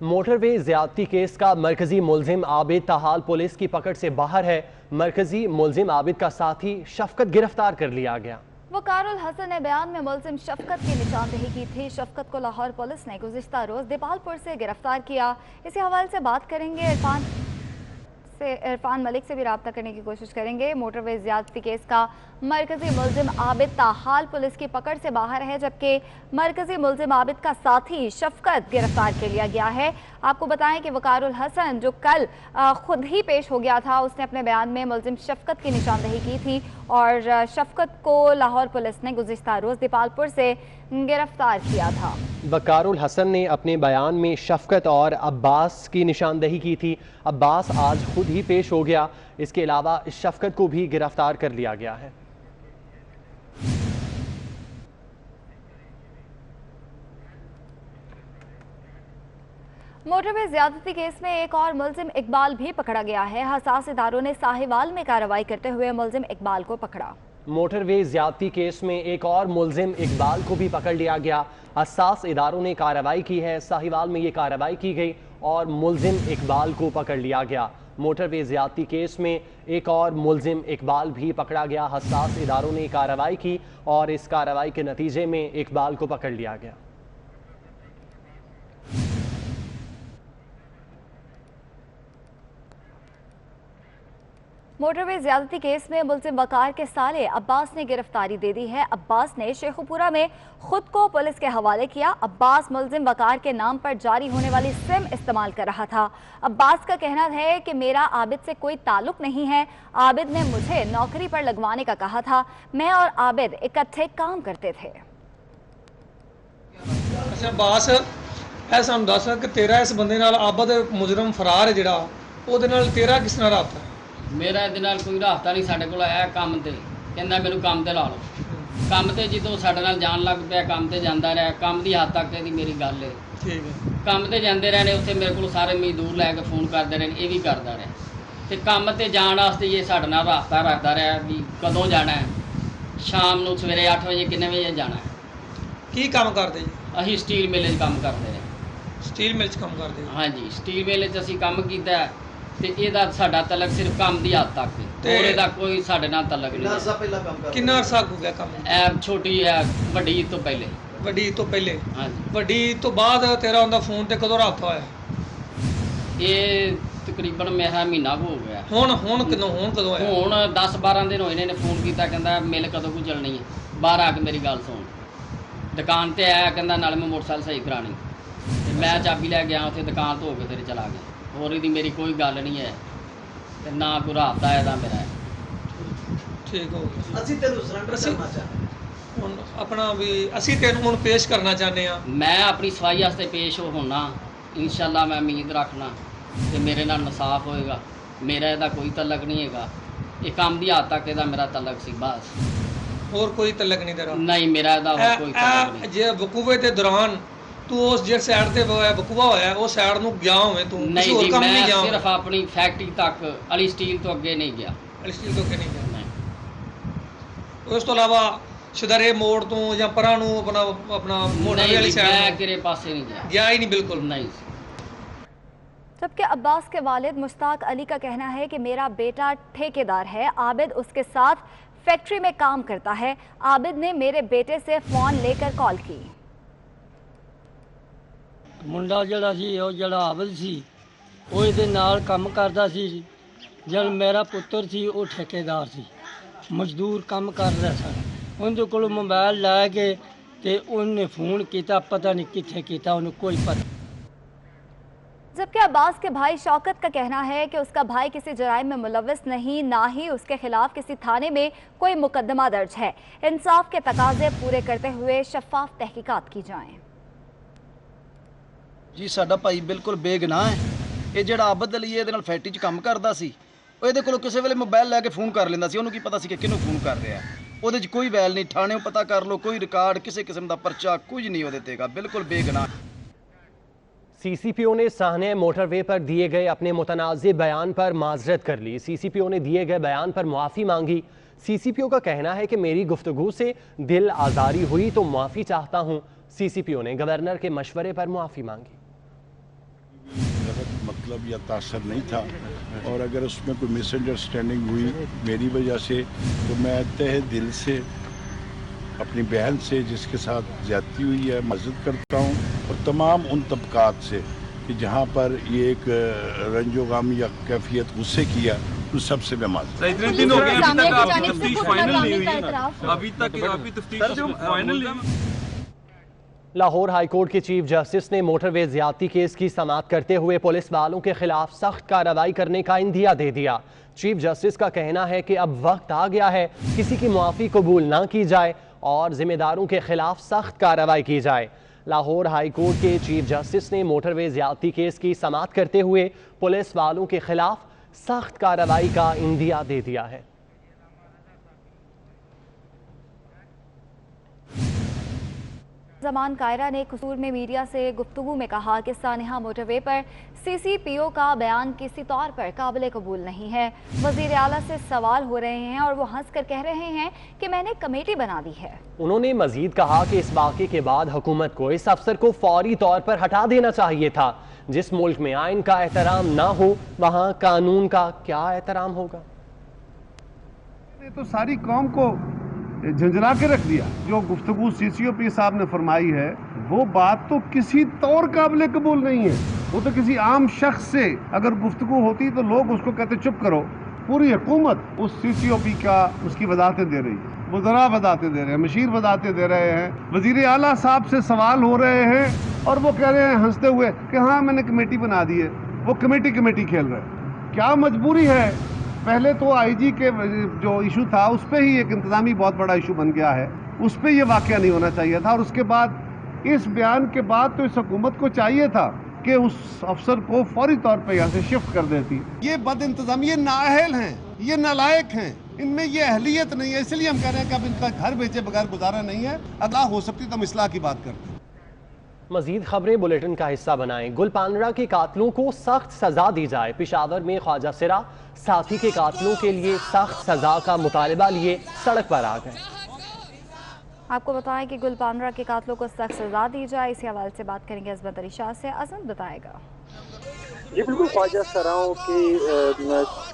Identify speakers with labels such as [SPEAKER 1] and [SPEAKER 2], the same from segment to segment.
[SPEAKER 1] Motorway ज्यादती case का मरकजी मुलजिम आबिद ताहाल पुलिस की पकड़ से बाहर है। मरकजी मुलजिम आबिद का साथी शफकत गिरफ्तार कर लिया गया।
[SPEAKER 2] वकारुल हसन ने बयान में मुलजिम शफकत की निशानदेही की थी। शफकत को लाहौर पुलिस ने गुज़िश्ता रोज दीपालपुर से गिरफ्तार किया। इसी हवाले से बात करेंगे, इरफान मलिक से भी रब्ता करने की कोशिश करेंगे। मोटरवे ज्यादती केस का मरकजी मुलजिम आबिद ताहाल पुलिस की पकड़ से बाहर है, जबकि मरकजी मुलजिम आबिद का साथी शफकत गिरफ्तार कर लिया गया है। आपको बताएं कि वकारुल हसन जो कल खुद ही पेश हो गया था, उसने अपने बयान में मुलजिम शफकत की निशानदेही की थी और शफकत को लाहौर पुलिस ने गुज़िश्ता रोज दीपालपुर से गिरफ्तार किया था।
[SPEAKER 1] वकारुल हसन ने अपने बयान में शफकत और अब्बास की निशानदेही की थी। अब्बास आज खुद ही पेश हो गया। इसके अलावा शफकत को भी गिरफ्तार कर लिया गया है।
[SPEAKER 2] मोटरवे ज्यादती केस में एक और मुलजिम इकबाल भी पकड़ा गया है। हसास इदारों ने साहिवाल में कार्रवाई करते हुए मुलजिम इकबाल को पकड़ा।
[SPEAKER 1] मोटरवे ज्यादती केस में एक और मुलजिम इकबाल को भी पकड़ लिया गया। हसास इदारों ने कार्रवाई की है। साहिवाल में ये कार्रवाई की गई और मुलजिम इकबाल को पकड़ लिया गया। मोटरवे ज्यादती केस में एक और मुलजिम इकबाल भी पकड़ा गया। हसास इदारों ने कार्रवाई की और इस कार्रवाई के नतीजे में इकबाल को पकड़ लिया गया।
[SPEAKER 2] मोटरवे ज्यादती केस में मुलजिम वकार के साले अब्बास ने गिरफ्तारी दे दी है। अब्बास ने शेखुपुरा में खुद को पुलिस के हवाले किया। अब्बास मुलजिम वकार के नाम पर जारी होने वाली सिम इस्तेमाल कर रहा था। अब्बास का कहना है कि मेरा आबिद से कोई ताल्लुक नहीं है। आबिद ने मुझे नौकरी पर लगवाने का कहा था। मैं और आबिद इकट्ठे काम करते थे।
[SPEAKER 3] अच्छा अब्बास ऐ सानू दस कि तेरा इस बंदे नाल आबिद मुजरम फरार है जिहड़ा ओहदे नाल तेरा किस तरह राबता?
[SPEAKER 4] मेरा ਇਹਦੇ ਨਾਲ ਕੋਈ ਰਾਬਤਾ ਨਹੀਂ। ਸਾਡੇ ਕੋਲ ਆਇਆ ਕੰਮ ਤੇ, ਕਹਿੰਦਾ ਮੈਨੂੰ ਕੰਮ ਤੇ ਲਾ ਲਓ। ਕੰਮ ਤੇ ਜਦੋਂ ਸਾਡੇ ਨਾਲ ਜਾਣ ਲੱਗ ਪਿਆ, ਕੰਮ ਤੇ ਜਾਂਦਾ ਰਿਹਾ। ਕੰਮ ਦੀ ਹੱਦ ਤੱਕ ਇਹਦੀ ਮੇਰੀ ਗੱਲ ਹੈ।
[SPEAKER 3] ਠੀਕ ਹੈ।
[SPEAKER 4] ਕੰਮ ਤੇ ਜਾਂਦੇ ਰਹੇ ਨੇ, ਉੱਥੇ ਮੇਰੇ ਕੋਲ ਸਾਰੇ ਮਜ਼ਦੂਰ ਲੈ ਕੇ ਫੋਨ ਕਰਦੇ ਰਹੇ, ਇਹ ਵੀ ਕਰਦਾ ਰਿਹਾ। ਤੇ ਕੰਮ ਤੇ ਜਾਣ ਵਾਸਤੇ ਇਹ ਸਾਡੇ ਨਾਲ ਰਾਬਤਾ ਰੱਖਦਾ ਰਿਹਾ ਵੀ ਕਦੋਂ ਜਾਣਾ ਹੈ, ਸ਼ਾਮ ਨੂੰ ਸਵੇਰੇ 8 ਵਜੇ ਕਿੰਨੇ ਵਜੇ ਜਾਣਾ ਹੈ।
[SPEAKER 3] ਕੀ ਕੰਮ ਕਰਦੇ ਜੀ?
[SPEAKER 4] ਅਸੀਂ ਸਟੀਲ ਮੇਲੇ 'ਚ ਕੰਮ ਕਰਦੇ ਰਹੇ।
[SPEAKER 3] ਸਟੀਲ ਮਿਲ 'ਚ ਕੰਮ ਕਰਦੇ?
[SPEAKER 4] ਹਾਂਜੀ, ਸਟੀਲ ਮੇਲੇ 'ਚ ਅਸੀਂ ਕੰਮ ਕੀਤਾ ਤੇ ਇਹਦਾ ਸਾਡਾ ਤਲਕ ਸਿਰਫ ਕੰਮ ਦੀ ਹੱਦ ਤੱਕ ਹੈ। ਹੋਰ ਇਹਦਾ ਕੋਈ ਸਾਡੇ ਨਾਲ ਤਲਕ ਨਹੀਂ।
[SPEAKER 3] ਕਿੰਨਾ ਅਰਸਾ ਹੋ ਗਿਆ ਕੰਮ?
[SPEAKER 4] ਇਹ ਛੋਟੀ ਹੈ, ਵੱਡੀ ਤੋਂ ਪਹਿਲੇ।
[SPEAKER 3] ਵੱਡੀ ਤੋਂ ਪਹਿਲੇ?
[SPEAKER 4] ਹਾਂਜੀ।
[SPEAKER 3] ਵੱਡੀ ਤੋਂ ਬਾਅਦ ਤੇਰਾ ਉਹਦਾ ਫੋਨ ਤੇ ਕਦੋਂ ਰਾਬਤਾ ਹੋਇਆ?
[SPEAKER 4] ਇਹ ਤਕਰੀਬਨ ਮੇਰਾ ਮਹੀਨਾ ਹੋ ਗਿਆ।
[SPEAKER 3] ਹੁਣ ਕਦੋਂ ਆਇਆ?
[SPEAKER 4] ਹੁਣ 10-12 ਦਿਨ ਹੋਏ ਨੇ। ਫੋਨ ਕੀਤਾ, ਕਹਿੰਦਾ ਮਿਲ ਕਦੋਂ ਕੋ ਚੱਲਣੀ ਹੈ, ਬਾਹਰ ਆ ਕੇ ਮੇਰੀ ਗੱਲ ਸੁਣ। ਦੁਕਾਨ ਤੇ ਆਇਆ, ਕਹਿੰਦਾ ਨਾਲ ਮੈਂ ਮੋਟਰਸਾਈਕਲ ਸਹੀ ਕਰਾਣੀ। ਤੇ ਮੈਂ ਚਾਬੀ ਲੈ ਗਿਆ ਉੱਥੇ, ਦੁਕਾਨ ਤੋਂ ਹੋ ਕੇ ਫਿਰ ਚਲਾ ਗਿਆ। ਹੋਰ ਇਹਦੀ ਮੇਰੀ ਕੋਈ ਗੱਲ ਨਹੀਂ ਹੈ ਤੇ ਨਾ ਕੋਈ ਰਾਬਤਾ ਇਹਦਾ ਮੇਰਾ।
[SPEAKER 3] ਠੀਕ ਹੋ ਗਿਆ।
[SPEAKER 5] ਅਸੀਂ ਤੈਨੂੰ ਸਰੈਂਡਰ ਕਰਨਾ ਚਾਹੁੰਦੇ
[SPEAKER 3] ਹੁਣ ਆਪਣਾ ਵੀ ਅਸੀਂ ਤੈਨੂੰ ਹੁਣ ਪੇਸ਼ ਕਰਨਾ ਚਾਹੁੰਦੇ ਆ।
[SPEAKER 4] ਮੈਂ ਆਪਣੀ ਸਫਾਈ ਵਾਸਤੇ ਪੇਸ਼ ਹੋਣਾ। ਇਨਸ਼ਾਅੱਲਾ ਮੈਂ ਉਮੀਦ ਰੱਖਣਾ ਤੇ ਮੇਰੇ ਨਾਲ ਇਨਸਾਫ ਹੋਏਗਾ। ਮੇਰਾ ਇਹਦਾ ਕੋਈ ਤਲਕ ਨਹੀਂ ਹੈਗਾ। ਇਹ ਕੰਮ ਦੀ ਹੱਦ ਤੱਕ ਇਹਦਾ ਮੇਰਾ ਤਲਕ ਸੀ ਬਸ।
[SPEAKER 3] ਹੋਰ ਕੋਈ ਤਲਕ ਨਹੀਂ ਤੇਰਾ?
[SPEAKER 4] ਨਹੀਂ, ਮੇਰਾ ਇਹਦਾ ਹੋਰ ਕੋਈ ਤਲਕ ਨਹੀਂ।
[SPEAKER 3] ਜੇ ਵਕੂਵੇ ਦੇ ਦੌਰਾਨ ਤੂੰ ਉਸ ਜਿਸ ਸਾਈਡ ਤੇ ਵਕੂਵਾ ਹੋਇਆ ਉਹ ਸਾਈਡ ਨੂੰ ਗਿਆ ਹੋਵੇਂ ਤੂੰ?
[SPEAKER 4] ਨਹੀਂ ਜੀ, ਮੈਂ ਸਿਰਫ ਆਪਣੀ ਫੈਕਟਰੀ ਤੱਕ, ਅਲੀ ਸਟੀਲ ਤੋਂ ਅੱਗੇ ਨਹੀਂ ਗਿਆ।
[SPEAKER 3] ਅਲੀ ਸਟੀਲ ਤੋਂ ਅੱਗੇ ਨਹੀਂ ਗਿਆ? ਉਸ ਤੋਂ ਇਲਾਵਾ ਸ਼ਦਰੇ ਮੋੜ ਤੋਂ ਜਾਂ ਪਰਾਂ ਨੂੰ ਆਪਣਾ ਮੋਟਰ ਵਾਲੀ ਸਾਈਡ
[SPEAKER 4] ਮੈਂ ਕਿਰੇ ਪਾਸੇ नहीं
[SPEAKER 3] गया ही नहीं? बिल्कुल
[SPEAKER 4] नहीं।
[SPEAKER 2] जबकि अब्बास के वालिद मुश्ताक अली का कहना है कि मेरा बेटा ठेकेदार है, आबिद उसके साथ फैक्ट्री में काम करता है। आबिद ने मेरे बेटे से फोन लेकर कॉल की।
[SPEAKER 6] ਮੁੰਡਾ ਜਿਹੜਾ ਸੀ ਉਹ ਜਿਹੜਾ ਆਬਿਦ ਸੀ ਉਹ ਇਹਦੇ ਨਾਲ ਕੰਮ ਕਰਦਾ ਸੀ। ਜਦ ਮੇਰਾ ਪੁੱਤਰ ਸੀ ਉਹ ਠੇਕੇਦਾਰ ਸੀ, ਮਜ਼ਦੂਰ ਕੰਮ ਕਰ ਰਿਹਾ ਸੀ। ਉਹਦੇ ਕੋਲ ਮੋਬਾਈਲ ਲੈ ਕੇ ਤੇ ਉਹਨੇ ਫੋਨ ਕੀਤਾ, पता नहीं किथे किया, उन्हें कोई पता।
[SPEAKER 2] जबकि अब्बास के भाई शौकत का कहना है कि उसका भाई किसी जराइम में मुलव्वस नहीं, ना ही उसके खिलाफ किसी थाने में कोई मुकदमा दर्ज है। इंसाफ के तकाजे पूरे करते हुए शफाफ तहकीकात की जाएं।
[SPEAKER 7] जी साडा भाई बिल्कुल बेगुनाह है। ये जिहड़ा आबिद अली इहदे नाल फैक्ट्री 'च काम करदा सी, ਉਹ ਇਹਦੇ ਕੋਲੋਂ ਕਿਸੇ ਵੇਲੇ ਮੋਬਾਈਲ ਲੈ ਕੇ ਫੋਨ ਕਰ ਲੈਂਦਾ ਸੀ। ਉਹਨੂੰ ਕੀ ਪਤਾ ਸੀ ਕਿ ਕਿਹਨੂੰ ਫੋਨ ਕਰ ਰਿਹਾ। ਉਹਦੇ 'ਚ ਕੋਈ ਵੈਲ ਨਹੀਂ, ਥਾਣੇੋਂ ਪਤਾ ਕਰ ਲਓ, ਕੋਈ ਰਿਕਾਰਡ, ਕਿਸੇ ਕਿਸਮ ਦਾ ਪਰਚਾ ਕੁਝ नहीं ਉਹਦੇ तेगा, बिल्कुल बेगुनाह।
[SPEAKER 1] CCPO ने साहने मोटरवे पर दिए गए अपने मुतनाज़िर बयान पर माजरत कर ली। CCPO ने दिए गए बयान पर मुआफ़ी मांगी। CCPO का कहना है कि मेरी गुफ्तगू से दिल आज़ारी हुई तो मुआफ़ी चाहता हूँ। CCPO ने गवर्नर के मशवरे पर मुआफ़ी मांगी।
[SPEAKER 5] मतलब या तासर नहीं था, और अगर उसमें कोई मिसअंडरस्टैंडिंग हुई मेरी वजह से तो मैं तहे दिल से अपनी बहन से जिसके साथ ज्यादती हुई है मदद करता हूँ, और तमाम उन तबकात से कि जहाँ पर ये एक रंजोगाम या कैफियत गुस्से किया उन सबसे मैं माजूर।
[SPEAKER 8] इतने दिन हो गए अभी तक आपकी तफ्तीश फाइनल नहीं हुई है ना, अभी तक आपकी तफ्तीश फाइनल नहीं।
[SPEAKER 1] लाहौर हाईकोर्ट के चीफ जस्टिस ने मोटरवे ज्यादती केस की समाअत करते हुए पुलिस वालों के खिलाफ सख्त कार्रवाई करने का इंदिया दे दिया। चीफ जस्टिस का कहना है कि अब वक्त आ गया है किसी की मुआफी कबूल ना की जाए और जिम्मेदारों के खिलाफ सख्त कार्रवाई की जाए। लाहौर हाईकोर्ट के चीफ जस्टिस ने मोटरवे ज्यादती केस की समाअत करते हुए पुलिस वालों के खिलाफ सख्त कार्रवाई का इंदिया दे दिया है।
[SPEAKER 2] जमान कायरा ने कसूर में मीडिया से गुफ्तगू में कहा कि सानिहा मोटरवे पर CCPO का बयान किसी तौर पर काबिल कबूल नहीं है। वजीर आला से सवाल हो रहे हैं और वो हंस कर कह रहे हैं कि मैंने कमेटी बना दी है।
[SPEAKER 1] उन्होंने मजीद कहा कि इस वाक़े के बाद हुकूमत को इस अफसर को फौरी तौर पर हटा देना चाहिए था। जिस मुल्क में आइन का एहतराम ना हो वहाँ कानून का क्या एहतराम होगा।
[SPEAKER 9] तो सारी कौम को झंझला के रख दिया। जो गुफ्तगू CCOP साहब ने फरमाई है वो बात तो किसी तौर काबिल कबूल नहीं है। वो तो किसी आम शख्स से अगर गुफ्तगू होती तो लोग उसको कहते चुप करो। पूरी हुकूमत उस CCOP का उसकी वजाहतें दे रही है, वज़रा वजाहतें दे रहे हैं, मशीर वजाहतें दे रहे हैं, वज़ीर आला साहब से सवाल हो रहे हैं और वो कह रहे हैं हंसते हुए कि हाँ मैंने कमेटी बना दी है। वो कमेटी खेल रहे हैं। क्या मजबूरी है? पहले तो IG के जो इशू था उस पर ही एक इंतजामी बहुत बड़ा इशू बन गया है, उस पर यह वाकया नहीं होना चाहिए था। और उसके बाद इस बयान के बाद तो इस हुकूमत को चाहिए था कि उस अफसर को फौरी तौर पर यहाँ से शिफ्ट कर देती। ये बद इंतजाम, ये नाअहल हैं, ये नालायक हैं, इनमें ये अहलियत नहीं है। इसलिए हम कह रहे हैं कि अब इनका घर बेचे बगैर गुजारा नहीं है। अल्लाह हो सकती तो हम इस्लाह की बात करते हैं।
[SPEAKER 1] मजीद खबरें बुलेटिन का हिस्सा बनाएं। गुलपानरा के कातलों को सख्त सजा दी जाए। पेशावर में ख्वाजा सिरा साथी के कातलों के लिए सख्त सजा का मुतालबा लिए सड़क पर आ गए।
[SPEAKER 2] आपको बताएं कि गुलपानरा के कातलों को सख्त सजा दी जाए। इसी हवाले से बात करेंगे अजमत अली शाह से। अजमत बताएगा।
[SPEAKER 10] जी बिल्कुल, ख्वाजा सराओं की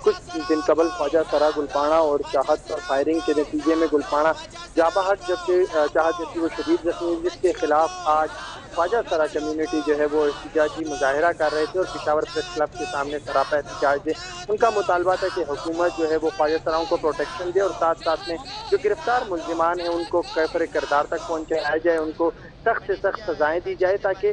[SPEAKER 10] कुछ दिन कबल ख्वाजा सरा गुलपाना और चाहत पर फायरिंग के नतीजे में गुलपाना जाबाहट जबकि चाहत जबकि वो शदीद जख्मी, जिसके खिलाफ आज ख्वाजा सरा कम्युनिटी जो है वो एहतजाजी मुजाहरा कर रहे थे और पेशावर प्रेस क्लब के सामने सरापा एहतजाज दे। उनका मुतालबा था कि हुकूमत जो है वो ख्वाजा सराओं को प्रोटेक्शन दे और साथ साथ में जो गिरफ्तार मुल्जिमान हैं उनको कैफर किरदार तक पहुँचाया जाए, उनको सख्त से सख्त सजाएँ दी जाए ताकि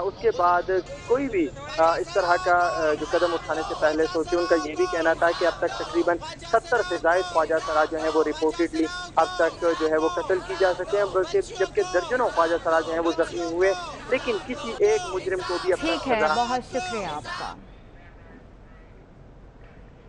[SPEAKER 10] उसके बाद कोई भी इस तरह का जो कदम उठाने से पहले सोचे। उनका ये भी कहना था कि अब तक तकरीबन 70 से ज़ायद ख्वाजा सरा जो है वो रिपोर्टेडली अब तक जो है वो कत्ल की जा सके हैं, बल्कि जबकि दर्जनों ख्वाजा सरा जो है वो जख्मी हुए, लेकिन किसी एक मुजरिम को भी अपना
[SPEAKER 2] ठीक है, बहुत शुक्रिया आपका।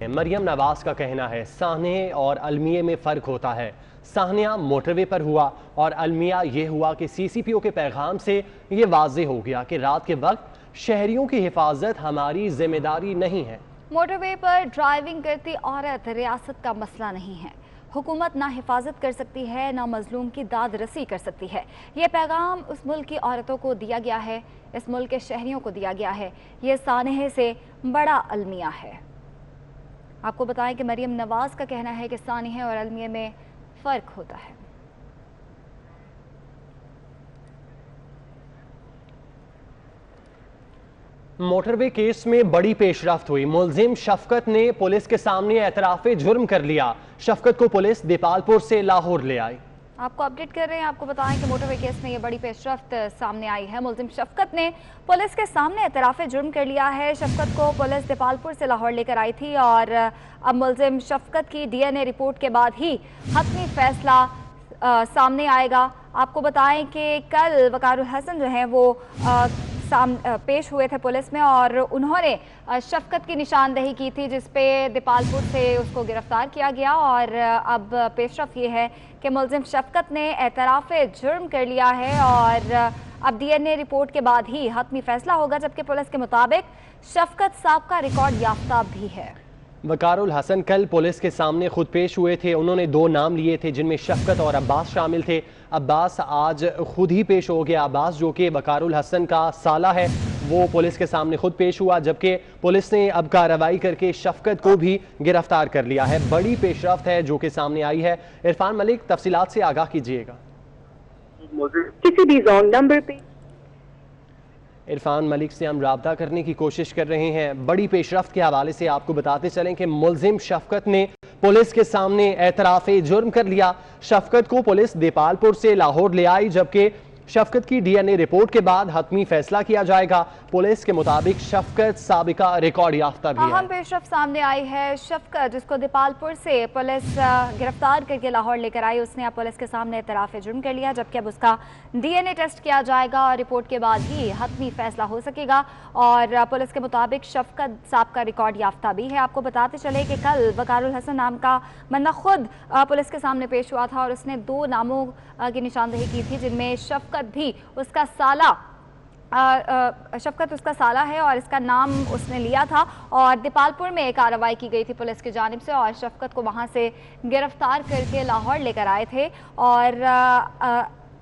[SPEAKER 1] मरियम नवाज का कहना है साहने और अलमिया में फ़र्क होता है। साहनिया मोटरवे पर हुआ और अलमिया ये हुआ कि CCPO के पैगाम से ये वाज़ेह हो गया कि रात के वक्त शहरियों की हिफाजत हमारी जिम्मेदारी नहीं है।
[SPEAKER 2] मोटरवे पर ड्राइविंग करती औरत रियासत का मसला नहीं है। हुकूमत ना हिफाजत कर सकती है ना मजलूम की दाद रसी कर सकती है। ये पैगाम उस मुल्क की औरतों को दिया गया है, इस मुल्क के शहरियों को दिया गया है। ये सानहे से बड़ा अलमिया है। आपको बताएं कि मरियम नवाज का कहना है कि सानहे और अलमिया में फ़र्क होता है।
[SPEAKER 1] मोटरवे केस में बड़ी पेशरफ्त हुई। मुलजिम शफकत ने पुलिस के सामने एतराफ़े जुर्म कर लिया। शफकत को पुलिस दीपालपुर से लाहौर ले आई।
[SPEAKER 2] आपको अपडेट कर रहे हैं। आपको बताएं कि मोटरवे केस में ये बड़ी पेशरफ्त सामने आई है। मुलजिम शफकत ने पुलिस के सामने एतराफ़े जुर्म कर लिया है। शफकत को पुलिस दीपालपुर से लाहौर लेकर आई थी और अब मुलजिम शफकत की DNA रिपोर्ट के बाद ही हतमी फैसला सामने आएगा। आपको बताएं कि कल वकारुल हसन जो है वो पेश हुए थे पुलिस में और उन्होंने शफकत की निशानदेही की थी, जिसपे दीपालपुर से उसको गिरफ्तार किया गया। और अब पेशरफ ये है कि मुलजिम शफकत ने एतराफ़े जुर्म कर लिया है और अब DNA रिपोर्ट के बाद ही हतमी फैसला होगा, जबकि पुलिस के मुताबिक शफकत साहब का रिकॉर्ड याफ्ता भी है।
[SPEAKER 1] वकारुल हसन कल पुलिस के सामने खुद पेश हुए थे। उन्होंने 2 नाम लिए थे जिनमें शफकत और अब्बास शामिल थे। अब्बास आज खुद ही पेश हो गया। अब्बास जो कि वकारुल हसन का साला है वो पुलिस के सामने खुद पेश हुआ, जबकि पुलिस ने अब कार्रवाई करके शफकत को भी गिरफ्तार कर लिया है। बड़ी पेशरफ्त है जो कि सामने आई है। इरफान मलिक, तफसीलात से आगाह कीजिएगा।
[SPEAKER 10] किसी भी रॉन्ग नंबर पे
[SPEAKER 1] इरफान मलिक से हम राब्ता करने की कोशिश कर रहे हैं। बड़ी पेशरफ्त के हवाले से आपको बताते चलें कि मुलजिम शफकत ने पुलिस के सामने एतराफ़े जुर्म कर लिया। शफकत को पुलिस देपालपुर से लाहौर ले आई, जबकि शफकत की डीएनए रिपोर्ट के बाद हतमी फैसला किया जाएगा। पुलिस के मुताबिक शफकत साबिका रिकॉर्ड याफ्ता भी है।
[SPEAKER 2] अहम पेशरफ्त सामने आई है। शफकत, जिसको देपालपुर से पुलिस गिरफ्तार करके लाहौर लेकर आई, उसने अब पुलिस के सामने एतराफ़ जुर्म कर लिया, जबकि अब उसका डीएनए टेस्ट किया जाएगा और रिपोर्ट के बाद ही हतमी फैसला हो सकेगा। और पुलिस के मुताबिक शफकत साबिका रिकॉर्ड याफ्ता भी है। आपको बताते चले कि कल वकारुल हसन नाम का बंदा खुद पुलिस के सामने पेश हुआ था और उसने 2 नामों की निशानदेही की थी, जिनमें शफकत भी उसका साला शफकत उसका साला है और इसका नाम उसने लिया था। और देपालपुर में कार्रवाई की गई थी पुलिस की जानिब से और शफकत को वहां से गिरफ्तार करके लाहौर लेकर आए थे। और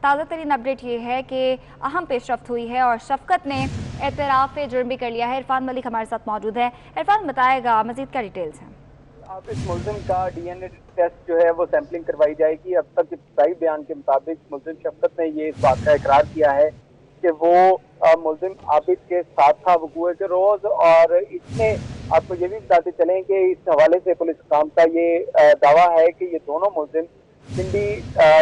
[SPEAKER 2] ताज़ा तरीन अपडेट ये है कि अहम पेशरफ्त हुई है और शफकत ने एतराफ़ जुर्म भी कर लिया है। इरफान मलिक हमारे साथ मौजूद है। इरफान, बताएगा मजीद क्या डिटेल्स हैं?
[SPEAKER 10] अब इस मुलजिम का डीएनए टेस्ट जो है वो सैंपलिंग करवाई जाएगी। अब तक इब्तदाई बयान के मुताबिक मुलजिम शफकत ने ये इस बात का इकरार किया है कि वो मुलजिम आबिद के साथ था वकूए के रोज। और इसमें आपको ये भी बताते चलें कि इस हवाले से पुलिस हुकाम का ये दावा है कि ये दोनों मुलजिम पिंडी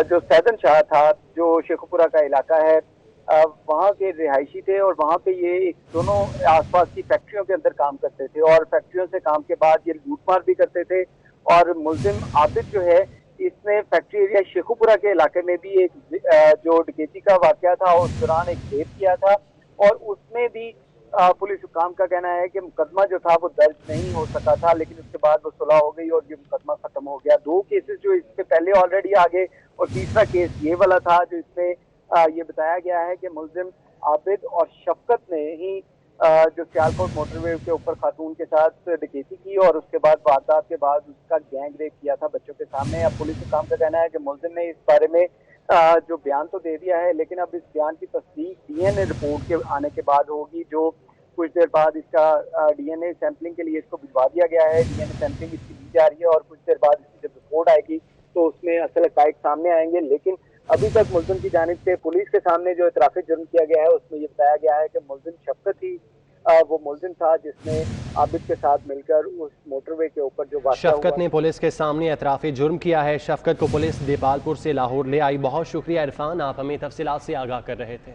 [SPEAKER 10] जो सैदन शाह था, जो शेखुपुरा का इलाका है, वहाँ के रिहायशी थे और वहाँ पे ये दोनों आसपास की फैक्ट्रियों के अंदर काम करते थे और फैक्ट्रियों से काम के बाद ये लूटमार भी करते थे। और मुलजिम आबिद जो है, इसने फैक्ट्री एरिया शेखुपुरा के इलाके में भी एक जो डकैती का वाकया था उस दौरान एक रेप किया था और उसमें भी पुलिस हुकाम का कहना है कि मुकदमा जो था वो दर्ज नहीं हो सका था, लेकिन उसके बाद वो सुलह हो गई और ये मुकदमा खत्म हो गया। 2 केसेस जो इससे पहले ऑलरेडी आगे और तीसरा केस ये वाला था जो इसमें ये बताया गया है कि मुलजिम आबिद और शफकत ने ही जो सियालकोट मोटरवे के ऊपर खातून के साथ डकैती की और उसके बाद वारदात के बाद उसका गैंग रेप किया था बच्चों के सामने। अब पुलिस हुकाम का कहना है कि मुलजिम ने इस बारे में जो बयान तो दे दिया है, लेकिन अब इस बयान की तस्दीक डीएनए रिपोर्ट के आने के बाद होगी, जो कुछ देर बाद इसका डीएनए सैंपलिंग के लिए इसको भिजवा दिया गया है। डीएनए सैंपलिंग इसकी दी जा रही है और कुछ देर बाद इसकी जब रिपोर्ट आएगी तो उसमें असल हक़ाइक़ सामने आएंगे। लेकिन अभी तक मुलजिम की जानिब से पुलिस के सामने जो एतराफ़ जुर्म किया गया है उसमें ये बताया गया है कि मुलजिम शफकत ही वो मुलजिम था जिसने आबिद के साथ मिलकर उस मोटरवे के ऊपर जो वाक़या
[SPEAKER 1] शफकत ने पुलिस के सामने एतराफ़ जुर्म किया है। शफकत को पुलिस देपालपुर से लाहौर ले आई। बहुत शुक्रिया इरफान, आप हमें तफसीलात से आगाह कर रहे थे।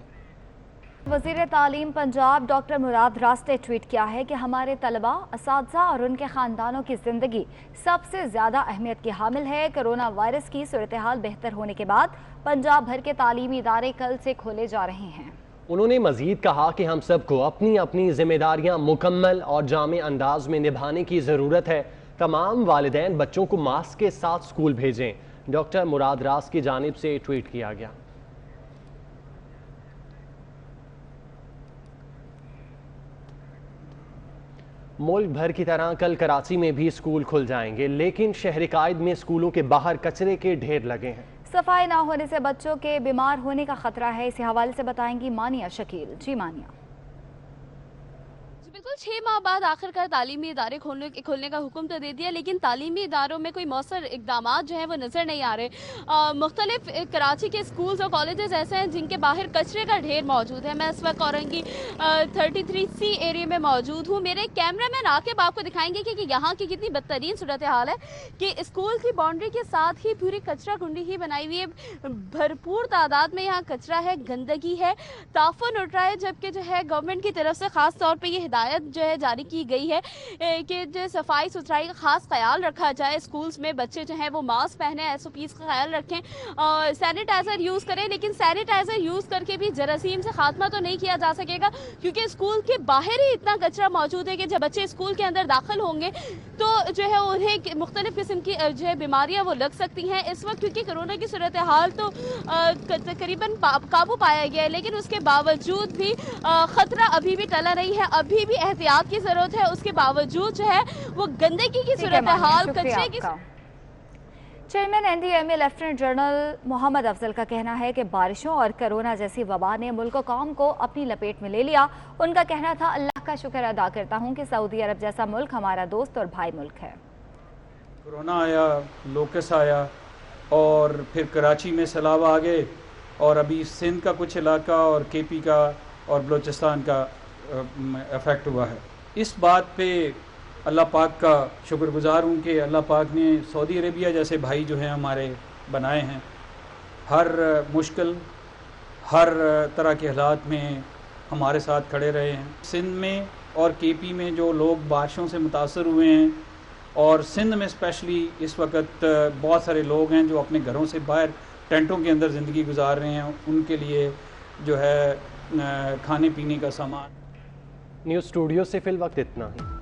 [SPEAKER 2] वज़ीर तालीम पंजाब डॉक्टर मुराद रास ने ट्वीट किया है कि हमारे तलबा, असातिज़ा और उनके ख़ानदानों की ज़िंदगी सबसे ज़्यादा अहमियत की हामिल है। कोरोना वायरस की सूरत हाल बेहतर होने के बाद पंजाब भर के तालीमी इदारे कल से खोले जा रहे हैं।
[SPEAKER 1] उन्होंने मजीद कहा कि हम सबको अपनी अपनी जिम्मेदारियां मुकम्मल और जामे अंदाज में निभाने की ज़रूरत है। तमाम वालिदैन बच्चों को मास्क के साथ स्कूल भेजें। डॉक्टर मुराद रास की जानिब से ट्वीट किया गया। मुल्क भर की तरह कल कराची में भी स्कूल खुल जाएंगे, लेकिन शहर कायद में स्कूलों के बाहर कचरे के ढेर लगे हैं।
[SPEAKER 2] सफाई ना होने से बच्चों के बीमार होने का खतरा है। इसी हवाले से बताएंगी मानिया शकील। जी मानिया।
[SPEAKER 11] बिल्कुल 6 माह बाद आखिरकार तालीमी इदारे खोलने का हुक्म तो दे दिया, लेकिन तालीमी इदारों में कोई मौसर इकदाम जो हैं वो नज़र नहीं आ रहे। मुख्तलिफ कराची के स्कूल्स और कॉलेजेस ऐसे हैं जिनके बाहर कचरे का ढेर मौजूद है। मैं इस वक्त औरंगी 33C एरिया में मौजूद हूँ। मेरे कैमरामैन आके आपको दिखाएंगे कि यहाँ की कितनी बदतरीन सूरत हाल है कि स्कूल की बाउंड्री के साथ ही पूरी कचरा कुंडी ही बनाई हुई है। भरपूर तादाद में यहाँ कचरा है, गंदगी है, ताफुन उठ रहा है। जबकि जो है गवर्नमेंट की तरफ से ख़ास तौर पर ये हिदायत जो है जारी की गई है कि जो सफाई सुथराई का खास ख्याल रखा जाए। स्कूल्स में बच्चे जो हैं वो मास्क पहने, SOPs का ख्याल रखें, सैनिटाइजर यूज़ करें। लेकिन सैनिटाइजर यूज़ करके भी जरासीम से खात्मा तो नहीं किया जा सकेगा, क्योंकि स्कूल के बाहर ही इतना कचरा मौजूद है कि जब बच्चे स्कूल के अंदर दाखिल होंगे तो जो है उन्हें मुख्तलिफ किस्म की जो है बीमारियाँ वो लग सकती हैं। इस वक्त क्योंकि कोरोना की सूरत हाल तो तकरीबन काबू पाया गया है, लेकिन उसके बावजूद भी ख़तरा अभी भी टला नहीं है। अभी भी एहतियात की जरूरत है। उसके बावजूद जो है वो गंदगी की सूरत हाल, कचरे की
[SPEAKER 2] chairman NDMA lieutenant general Mohammad Afzal का कहना है कि बारिशों और कोरोना जैसी वबा ने मुल्क कौम को अपनी लपेट में ले लिया। उनका कहना था, अल्लाह का शुक्र अदा करता हूँ कि सऊदी अरब जैसा मुल्क हमारा दोस्त और भाई मुल्क है।
[SPEAKER 12] कोरोना आया, लोकस आया और फिर कराची में सैलाब आ गए और अभी सिंध का कुछ इलाका और KP का और बलूचिस्तान का इफेक्ट हुआ है। इस बात पे अल्लाह पाक का शुक्रगुजार हूँ कि अल्लाह पाक ने सऊदी अरेबिया जैसे भाई जो हैं हमारे बनाए हैं। हर मुश्किल, हर तरह के हालात में हमारे साथ खड़े रहे हैं। सिंध में और KP में जो लोग बारिशों से मुतासर हुए हैं और सिंध में स्पेशली इस वक्त बहुत सारे लोग हैं जो अपने घरों से बाहर टेंटों के अंदर ज़िंदगी गुजार रहे हैं, उनके लिए जो है खाने पीने का सामान।
[SPEAKER 1] न्यूज़ स्टूडियो से फिल वक्त इतना ही।